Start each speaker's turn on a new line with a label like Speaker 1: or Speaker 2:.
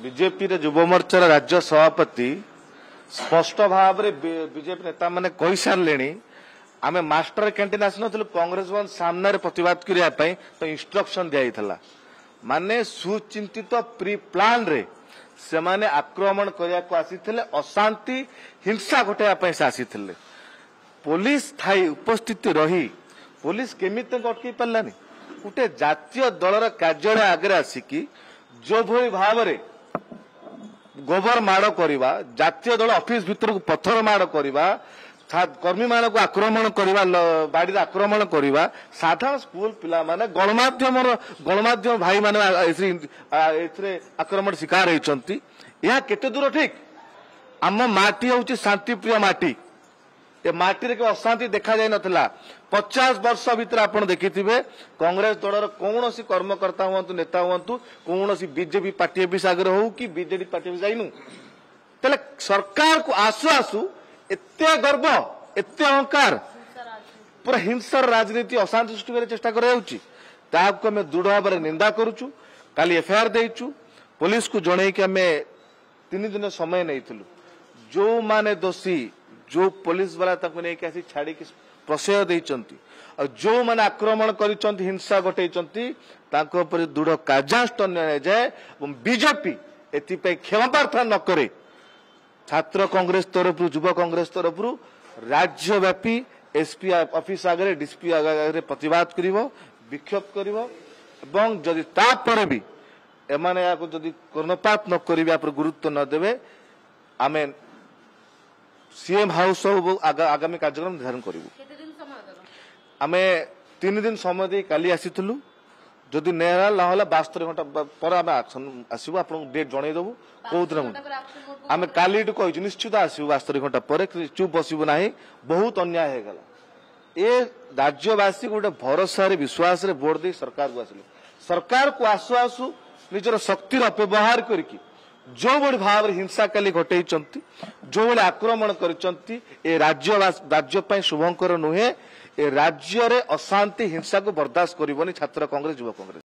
Speaker 1: BJP युव मोर्चार राज्य सभापति स्पष्ट भाव में बीजेपी नेता मैंने कही सारे आम मास्टर कैंटीन आसन कांग्रेस भवन सामने प्रतिवाद करने तो इंस्ट्रक्शन दिया माने सुचिंतित प्री प्लान रे से माने आक्रमण करने को आसीथिले अशांति हिंसा घटाया से आसीथिले पुलिस थाई उपस्थित रही पुलिस केमिति अटकई पारानी गोटे जातीय दलर कार्यालय आगे आसिकी जो भली भाव में गोबर माड़ करवा जातीय दल ऑफिस भीतर को पत्थर माड़ करवा कर्मी मान को आक्रमण करवा बाड़ी आक्रमण करवा साधारण स्कूल पिला माने गणमाध्यम भाई माने आक्रमण शिकार होती यह केते दूर ठीक आम माटी हूँ शांतिप्रिय माटी ए माटी के अशांति देखा जाय नथिला 50 वर्ष भीतर आपण देखिथिबे कांग्रेस दलर कौन सी कर्मकर्ता हुंतु नेता हुंतु कौन सी बीजेपी पार्टी ऑफिस आगे हो कि बीजेडी पार्टी ऑफिस जाइनु तले सरकार को आसु आसु एते गर्व एते अहंकार पूरा हिंसार राजनीति अशांति सृष्टि करे चेष्टा कराउची ताकू आम दृढ़ भाव निंदा करूचु काली एफआईआर देइचु पुलिस को जणै कि आम 3 दिन समय नैथिलु जो माने दोषी जो पुलिस वाला नहीं आसी छाड़ी प्रशय देइचंती और जो माने आक्रमण करिसंती हिंसा घटैचंती तांको पर दृढ़ कार्यानुष्ठान जाए और बीजेपी एथि क्षमा प्रार्थना न करे छात्र कांग्रेस तरफ युव कांग्रेस तरफ राज्यव्यापी एसपी ऑफिस आगे डीसीपी आगे प्रतिवाद करिवो विक्षोभ करिवो एवं जदि तापर भी एमाने याको जदि कर्णपात न करिवे पर गुरुत्व न देवे आमे सीएम हाउस आगामी कार्यक्रम निर्धारण करूँ आम 3 दिन समय दे काली आसीलु जदि ना 72 घंटा पर आम आसबू आप डेट जनईदेबू कौ दिन आम काली कही निश्चित आसबू 72 घंटा पर चुप बसबू ना बहुत अन्याय होगला ए राज्यवासी गोटे भरोसा विश्वास भोट दे सरकार को आसिले सरकार को आसु आसु निजर शक्तिर अपव्यवहार करके जो बड़ी भाव हिंसा काली घटई जो बड़े आक्रमण कर राज्य शुभंकर नुहे ए राज्य रे अशांति हिंसा को बर्दाश्त करबनी छात्र कांग्रेस युव कांग्रेस।